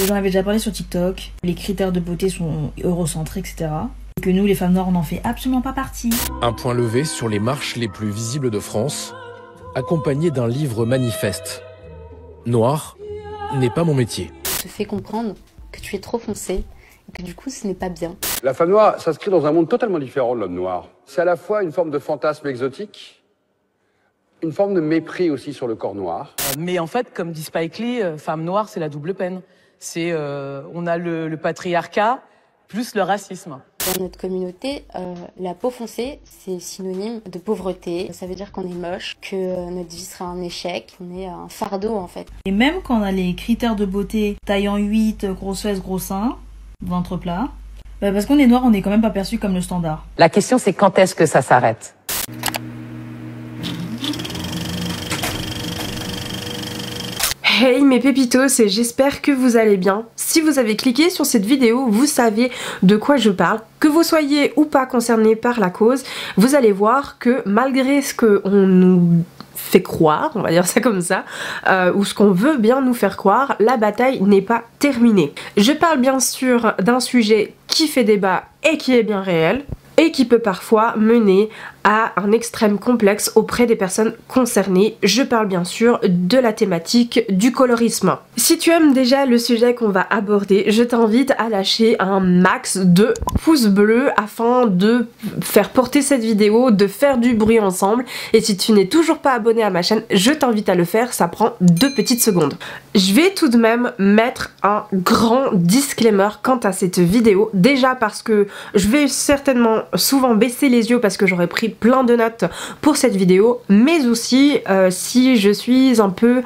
J'en avais déjà parlé sur TikTok, les critères de beauté sont eurocentrés, etc. Et que nous, les femmes noires, on n'en fait absolument pas partie. Un point levé sur les marches les plus visibles de France, accompagné d'un livre manifeste. Noir n'est pas mon métier. Te fait comprendre que tu es trop foncé et que du coup ce n'est pas bien. La femme noire s'inscrit dans un monde totalement différent de l'homme noir. C'est à la fois une forme de fantasme exotique, une forme de mépris aussi sur le corps noir. Mais en fait, comme dit Spike Lee, femme noire, c'est la double peine. C'est on a le patriarcat plus le racisme. Dans notre communauté, la peau foncée, c'est synonyme de pauvreté. Ça veut dire qu'on est moche, que notre vie sera un échec, qu'on est un fardeau en fait. Et même quand on a les critères de beauté, taille en 8, grosse fesse, gros sein, ventre plat, bah parce qu'on est noir, on n'est quand même pas perçu comme le standard. La question c'est quand est-ce que ça s'arrête ? Hey mes pépitos, et j'espère que vous allez bien. Si vous avez cliqué sur cette vidéo, vous savez de quoi je parle. Que vous soyez ou pas concerné par la cause, vous allez voir que malgré ce qu'on nous fait croire, on va dire ça comme ça, ou ce qu'on veut bien nous faire croire, la bataille n'est pas terminée. Je parle bien sûr d'un sujet qui fait débat et qui est bien réel, et qui peut parfois mener à un extrême complexe auprès des personnes concernées. Je parle bien sûr de la thématique du colorisme. Si tu aimes déjà le sujet qu'on va aborder, je t'invite à lâcher un max de pouces bleus afin de faire porter cette vidéo, de faire du bruit ensemble. Et si tu n'es toujours pas abonné à ma chaîne, je t'invite à le faire, ça prend 2 petites secondes. Je vais tout de même mettre un grand disclaimer quant à cette vidéo. Déjà parce que je vais certainement souvent baisser les yeux parce que j'aurais pris plein de notes pour cette vidéo, mais aussi si je suis un peu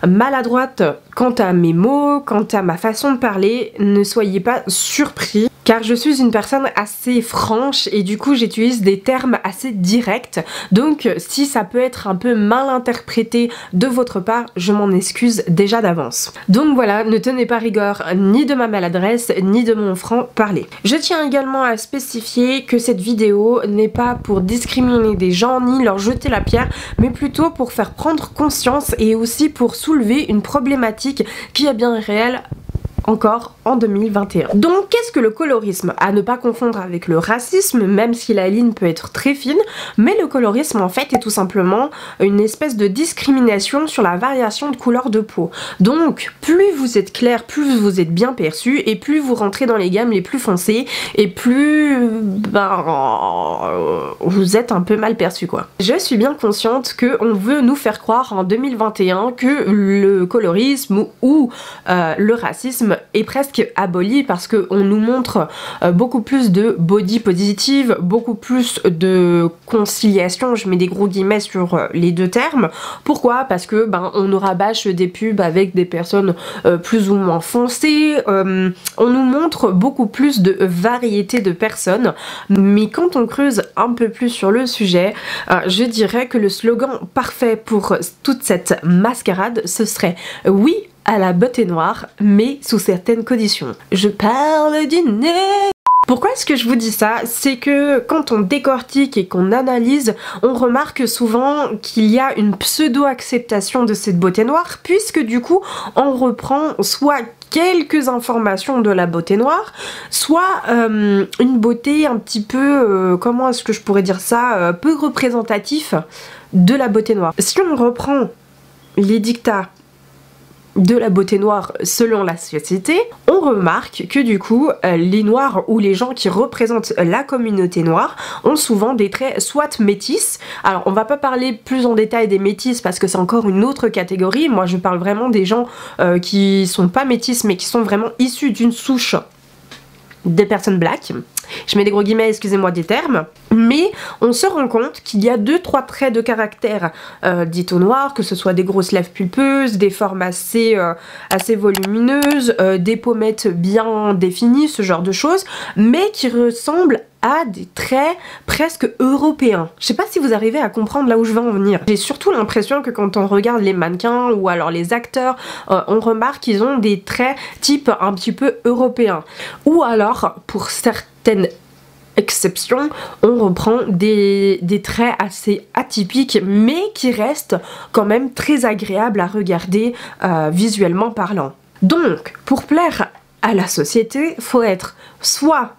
maladroite quant à mes mots, quant à ma façon de parler, ne soyez pas surpris car je suis une personne assez franche et du coup j'utilise des termes assez directs, donc si ça peut être un peu mal interprété de votre part, je m'en excuse déjà d'avance. Donc voilà, ne tenez pas rigueur ni de ma maladresse ni de mon franc parler. Je tiens également à spécifier que cette vidéo n'est pas pour discriminer des gens ni leur jeter la pierre, mais plutôt pour faire prendre conscience et aussi pour soulever une problématique qui est bien réelle encore en 2021. Donc qu'est-ce que le colorisme? À ne pas confondre avec le racisme, même si la ligne peut être très fine, mais le colorisme en fait est tout simplement une espèce de discrimination sur la variation de couleur de peau. Donc plus vous êtes clair, plus vous êtes bien perçu, et plus vous rentrez dans les gammes les plus foncées, et plus vous êtes un peu mal perçu quoi. Je suis bien consciente qu'on veut nous faire croire en 2021 que le colorisme ou le racisme est presque aboli parce qu'on nous montre beaucoup plus de body positive, beaucoup plus de conciliation, je mets des gros guillemets sur les deux termes. Pourquoi? Parce que on nous rabâche des pubs avec des personnes plus ou moins foncées, on nous montre beaucoup plus de variété de personnes, mais quand on creuse un peu plus sur le sujet, je dirais que le slogan parfait pour toute cette mascarade, ce serait oui à la beauté noire, mais sous certaines conditions. Je parle du nez. Pourquoi est-ce que je vous dis ça? C'est que quand on décortique et qu'on analyse, on remarque souvent qu'il y a une pseudo-acceptation de cette beauté noire, puisque du coup, on reprend soit quelques informations de la beauté noire, soit une beauté un petit peu, comment est-ce que je pourrais dire ça, peu représentatif de la beauté noire. Si on reprend les dictats de la beauté noire selon la société, on remarque que du coup les noirs ou les gens qui représentent la communauté noire ont souvent des traits soit métis. Alors on va pas parler plus en détail des métis parce que c'est encore une autre catégorie, moi je parle vraiment des gens qui sont pas métis mais qui sont vraiment issus d'une souche des personnes black. Je mets des gros guillemets, excusez-moi des termes, mais on se rend compte qu'il y a 2-3 traits de caractère dits au noir, que ce soit des grosses lèvres pulpeuses, des formes assez volumineuses, des pommettes bien définies, ce genre de choses, mais qui ressemblent à des traits presque européens. Je sais pas si vous arrivez à comprendre là où je veux en venir. J'ai surtout l'impression que quand on regarde les mannequins ou alors les acteurs, on remarque qu'ils ont des traits type un petit peu européens. Ou alors, pour certaines exceptions, on reprend des traits assez atypiques mais qui restent quand même très agréables à regarder visuellement parlant. Donc, pour plaire à la société, faut être soit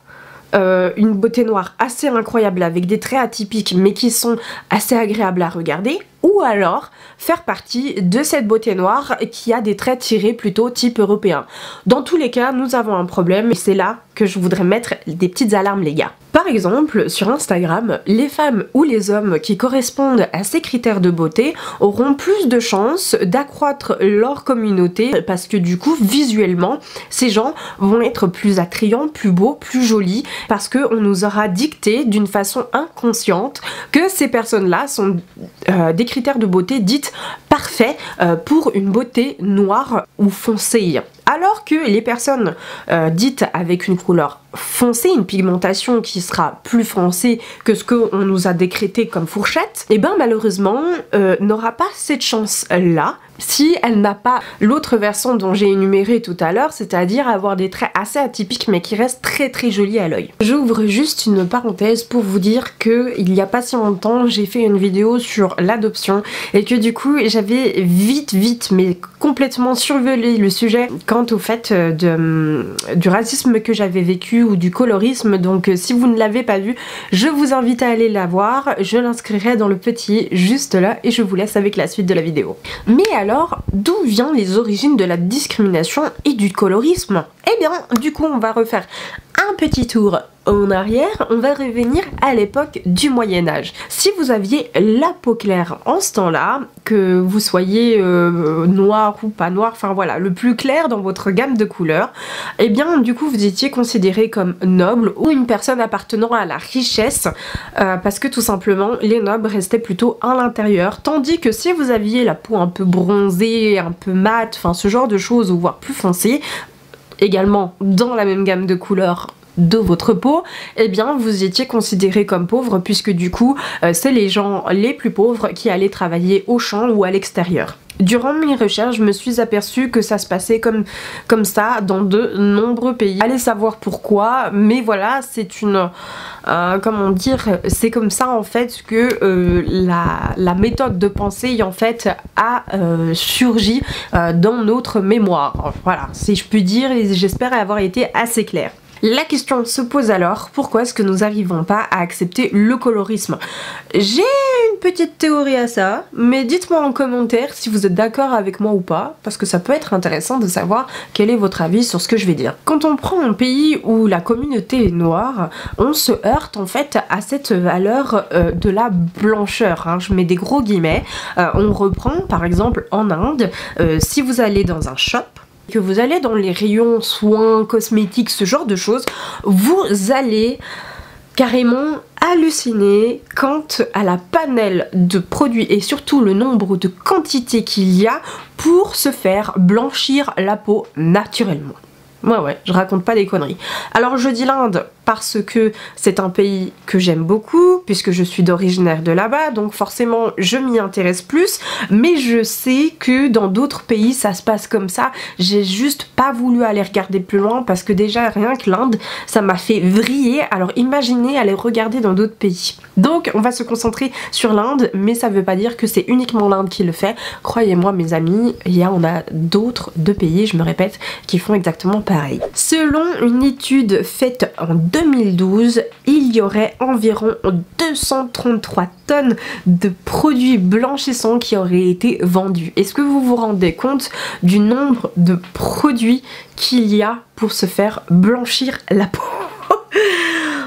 une beauté noire assez incroyable avec des traits atypiques mais qui sont assez agréables à regarder, ou alors faire partie de cette beauté noire qui a des traits tirés plutôt type européen. Dans tous les cas, nous avons un problème et c'est là que je voudrais mettre des petites alarmes, les gars. Par exemple, sur Instagram, les femmes ou les hommes qui correspondent à ces critères de beauté auront plus de chances d'accroître leur communauté parce que du coup, visuellement, ces gens vont être plus attrayants, plus beaux, plus jolis parce qu'on nous aura dicté d'une façon inconsciente que ces personnes-là sont des critères de beauté dites parfaits pour une beauté noire ou foncée. Alors que les personnes dites avec une couleur foncée, une pigmentation qui sera plus foncée que ce qu'on nous a décrété comme fourchette, et ben malheureusement n'aura pas cette chance-là si elle n'a pas l'autre version dont j'ai énuméré tout à l'heure, c'est-à-dire avoir des traits assez atypiques mais qui restent très très jolis à l'œil. J'ouvre juste une parenthèse pour vous dire que il y a pas si longtemps j'ai fait une vidéo sur l'adoption et que du coup j'avais vite mais complètement survolé le sujet quant au fait du racisme que j'avais vécu ou du colorisme, donc si vous ne l'avez pas vu, je vous invite à aller la voir, je l'inscrirai dans le petit juste là et je vous laisse avec la suite de la vidéo. Mais alors, d'où viennent les origines de la discrimination et du colorisme? Eh bien, du coup, on va refaire un petit tour en arrière, on va revenir à l'époque du Moyen-Âge. Si vous aviez la peau claire en ce temps-là, que vous soyez noir ou pas noir, enfin voilà, le plus clair dans votre gamme de couleurs, eh bien du coup vous étiez considéré comme noble ou une personne appartenant à la richesse, parce que tout simplement les nobles restaient plutôt à l'intérieur, tandis que si vous aviez la peau un peu bronzée, un peu mate, enfin ce genre de choses, ou voire plus foncée, également dans la même gamme de couleurs de votre peau, eh bien vous étiez considéré comme pauvre puisque du coup c'est les gens les plus pauvres qui allaient travailler au champ ou à l'extérieur. Durant mes recherches, je me suis aperçue que ça se passait comme ça dans de nombreux pays. Allez savoir pourquoi, mais voilà, c'est une... comment dire, c'est comme ça en fait que la méthode de pensée en fait a surgi dans notre mémoire. Voilà, si je puis dire, et j'espère avoir été assez claire. La question se pose alors, pourquoi est-ce que nous n'arrivons pas à accepter le colorisme? J'ai une petite théorie à ça, mais dites-moi en commentaire si vous êtes d'accord avec moi ou pas, parce que ça peut être intéressant de savoir quel est votre avis sur ce que je vais dire. Quand on prend un pays où la communauté est noire, on se heurte en fait à cette valeur de la blancheur, hein, je mets des gros guillemets. On reprend par exemple en Inde, si vous allez dans un shop, que vous allez dans les rayons soins, cosmétiques, ce genre de choses, vous allez carrément halluciner quant à la panel de produits et surtout le nombre de quantités qu'il y a pour se faire blanchir la peau naturellement. Ouais, je raconte pas des conneries. Alors je dis l'Inde parce que c'est un pays que j'aime beaucoup, puisque je suis d'originaire de là-bas, donc forcément je m'y intéresse plus, mais je sais que dans d'autres pays ça se passe comme ça, j'ai juste pas voulu aller regarder plus loin, parce que déjà rien que l'Inde, ça m'a fait vriller, alors imaginez aller regarder dans d'autres pays. Donc on va se concentrer sur l'Inde, mais ça veut pas dire que c'est uniquement l'Inde qui le fait, croyez-moi mes amis, on a d'autres pays, je me répète, qui font exactement pareil. Selon une étude faite en 2012, il y aurait environ 233 tonnes de produits blanchissants qui auraient été vendus. Est-ce que vous vous rendez compte du nombre de produits qu'il y a pour se faire blanchir la peau?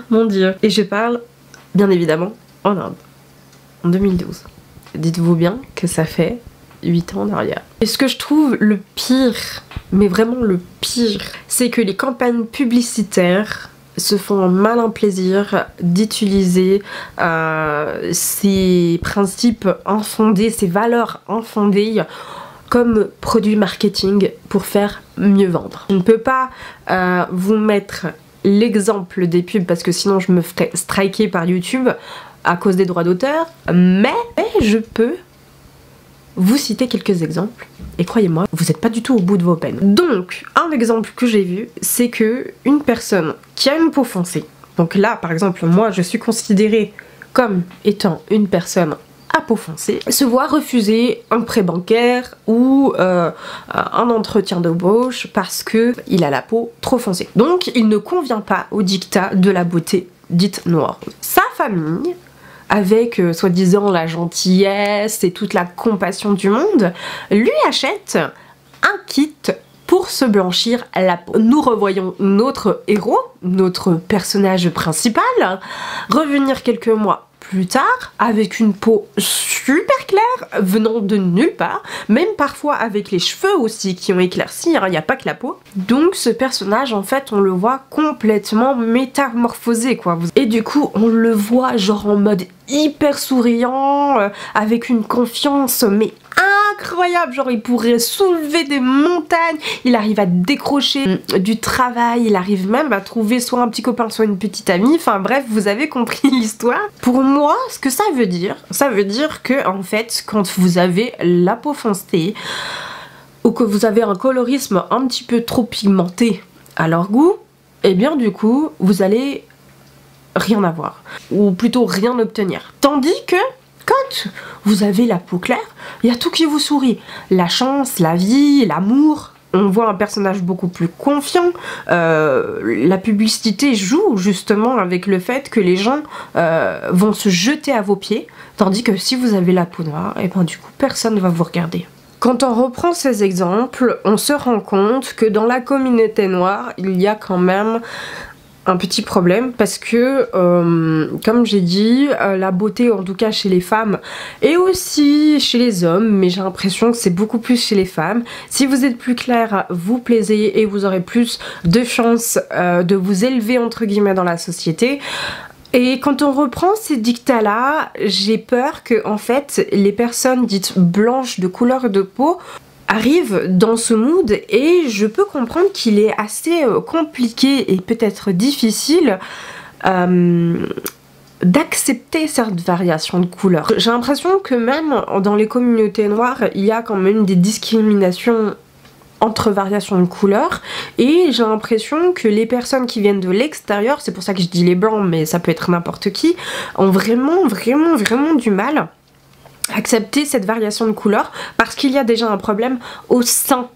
Mon Dieu. Et je parle, bien évidemment, en Inde, en 2012. Dites-vous bien que ça fait 8 ans en arrière. Et ce que je trouve le pire, mais vraiment le pire, c'est que les campagnes publicitaires se font un malin plaisir d'utiliser ces principes infondés, ces valeurs infondées comme produit marketing pour faire mieux vendre. Je ne peux pas vous mettre l'exemple des pubs parce que sinon je me ferais striker par YouTube à cause des droits d'auteur, mais je peux vous citer quelques exemples et croyez-moi, vous n'êtes pas du tout au bout de vos peines. Donc, un exemple que j'ai vu, c'est que une personne qui a une peau foncée, donc là par exemple moi je suis considérée comme étant une personne à peau foncée se voit refuser un prêt bancaire ou un entretien d'embauche parce qu'il a la peau trop foncée. Donc il ne convient pas au dictat de la beauté dite noire. Sa famille, avec soi-disant la gentillesse et toute la compassion du monde, lui achète un kit pour se blanchir la peau. Nous revoyons notre héros, notre personnage principal, revenir quelques mois plus tard avec une peau super claire venant de nulle part, même parfois avec les cheveux aussi qui ont éclairci, il n'y a pas que la peau. Donc ce personnage en fait on le voit complètement métamorphosé quoi. Et du coup on le voit genre en mode hyper souriant, avec une confiance mais incroyable, genre il pourrait soulever des montagnes, il arrive à décrocher du travail, il arrive même à trouver soit un petit copain soit une petite amie, enfin bref vous avez compris l'histoire. Pour moi ce que ça veut dire que en fait quand vous avez la peau foncée ou que vous avez un colorisme un petit peu trop pigmenté à leur goût, et bien du coup vous allez rien avoir ou plutôt rien obtenir, tandis que quand vous avez la peau claire, il y a tout qui vous sourit. La chance, la vie, l'amour. On voit un personnage beaucoup plus confiant. La publicité joue justement avec le fait que les gens vont se jeter à vos pieds. Tandis que si vous avez la peau noire, et ben du coup personne ne va vous regarder. Quand on reprend ces exemples, on se rend compte que dans la communauté noire, il y a quand même un petit problème parce que comme j'ai dit la beauté en tout cas chez les femmes et aussi chez les hommes, mais j'ai l'impression que c'est beaucoup plus chez les femmes, si vous êtes plus clair vous plaisez et vous aurez plus de chances de vous élever entre guillemets dans la société. Et quand on reprend ces dictats là, j'ai peur que en fait les personnes dites blanches de couleur de peau arrive dans ce mood et je peux comprendre qu'il est assez compliqué et peut-être difficile d'accepter cette variation de couleur. J'ai l'impression que même dans les communautés noires, il y a quand même des discriminations entre variations de couleurs et j'ai l'impression que les personnes qui viennent de l'extérieur, c'est pour ça que je dis les blancs mais ça peut être n'importe qui, ont vraiment du mal accepter cette variation de couleur parce qu'il y a déjà un problème au sein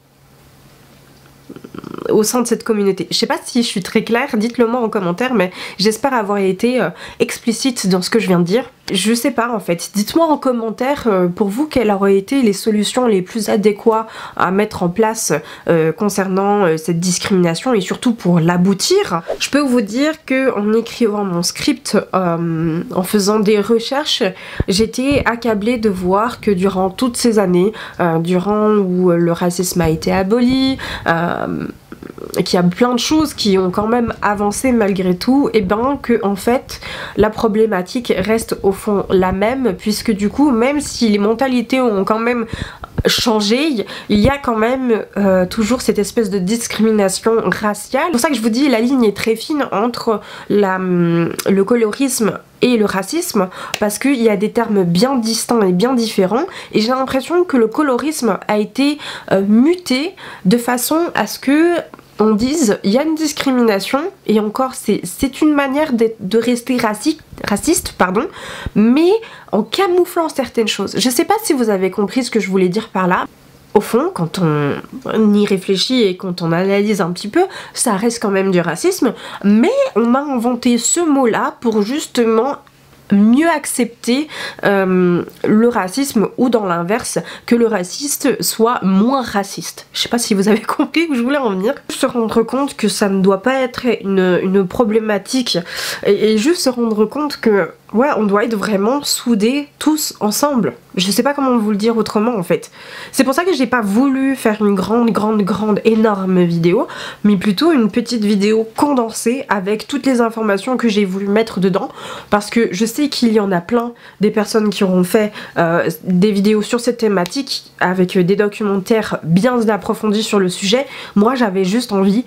de cette communauté. Je sais pas si je suis très claire, dites-le moi en commentaire, mais j'espère avoir été explicite dans ce que je viens de dire. Je sais pas en fait, dites-moi en commentaire pour vous quelles auraient été les solutions les plus adéquates à mettre en place concernant cette discrimination et surtout pour l'aboutir. Je peux vous dire que en écrivant mon script, en faisant des recherches, j'étais accablée de voir que durant toutes ces années, durant où le racisme a été aboli, qu'il y a plein de choses qui ont quand même avancé malgré tout, et ben que en fait la problématique reste au fond la même, puisque du coup même si les mentalités ont quand même changé, il y a quand même toujours cette espèce de discrimination raciale. C'est pour ça que je vous dis la ligne est très fine entre le colorisme et le racisme, parce qu'il y a des termes bien distincts et bien différents, et j'ai l'impression que le colorisme a été muté de façon à ce que on dise il y a une discrimination, et encore c'est une manière de rester raciste, pardon, mais en camouflant certaines choses. Je sais pas si vous avez compris ce que je voulais dire par là. Au fond, quand on y réfléchit et quand on analyse un petit peu, ça reste quand même du racisme, mais on a inventé ce mot-là pour justement mieux accepter le racisme, ou dans l'inverse, que le raciste soit moins raciste. Je sais pas si vous avez compris où je voulais en venir. Se rendre compte que ça ne doit pas être une problématique, et juste se rendre compte que ouais, on doit être vraiment soudés tous ensemble. Je sais pas comment vous le dire autrement en fait. C'est pour ça que j'ai pas voulu faire une grande énorme vidéo, mais plutôt une petite vidéo condensée avec toutes les informations que j'ai voulu mettre dedans, parce que je sais qu'il y en a plein des personnes qui auront fait des vidéos sur cette thématique avec des documentaires bien approfondis sur le sujet. Moi j'avais juste envie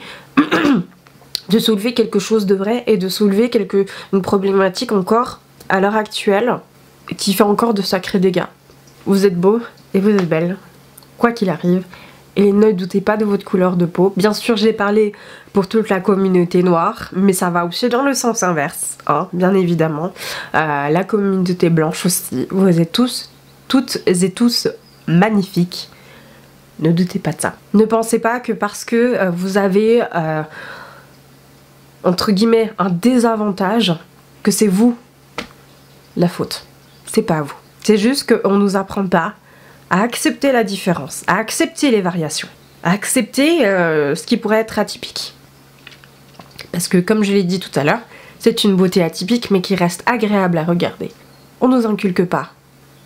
de soulever quelque chose de vrai et de soulever une problématique encore à l'heure actuelle qui fait encore de sacrés dégâts. Vous êtes beaux et vous êtes belles, quoi qu'il arrive, Et ne doutez pas de votre couleur de peau. Bien sûr, j'ai parlé pour toute la communauté noire, mais ça va aussi dans le sens inverse, hein, bien évidemment. La communauté blanche aussi. Vous êtes tous, toutes et tous magnifiques. Ne doutez pas de ça. Ne pensez pas que parce que vous avez, entre guillemets, un désavantage, que c'est vous la faute. C'est pas vous. C'est juste qu'on nous apprend pas à accepter la différence, à accepter les variations, à accepter ce qui pourrait être atypique. Parce que comme je l'ai dit tout à l'heure, c'est une beauté atypique mais qui reste agréable à regarder. On nous inculque pas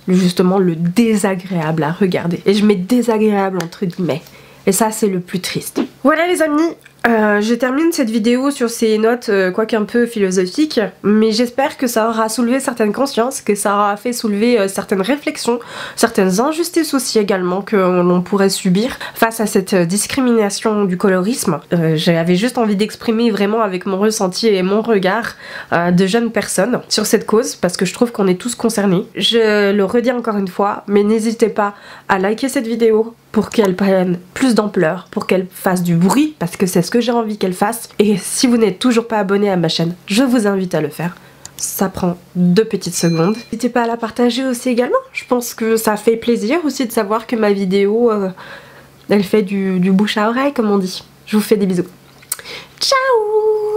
justement le désagréable à regarder. Et je mets désagréable entre guillemets. Et ça c'est le plus triste. Voilà les amis, je termine cette vidéo sur ces notes quoique un peu philosophiques, mais j'espère que ça aura soulevé certaines consciences, que ça aura fait soulever certaines réflexions, certaines injustices aussi également que l'on pourrait subir face à cette discrimination du colorisme. J'avais juste envie d'exprimer vraiment avec mon ressenti et mon regard de jeunes personnes sur cette cause, parce que je trouve qu'on est tous concernés. Je le redis encore une fois, mais n'hésitez pas à liker cette vidéo pour qu'elle prenne plus d'ampleur, pour qu'elle fasse du bruit, parce que c'est ce que j'ai envie qu'elle fasse. Et si vous n'êtes toujours pas abonné à ma chaîne, je vous invite à le faire. Ça prend 2 petites secondes. N'hésitez pas à la partager aussi également. Je pense que ça fait plaisir aussi de savoir que ma vidéo, elle fait du bouche à oreille, comme on dit. Je vous fais des bisous. Ciao!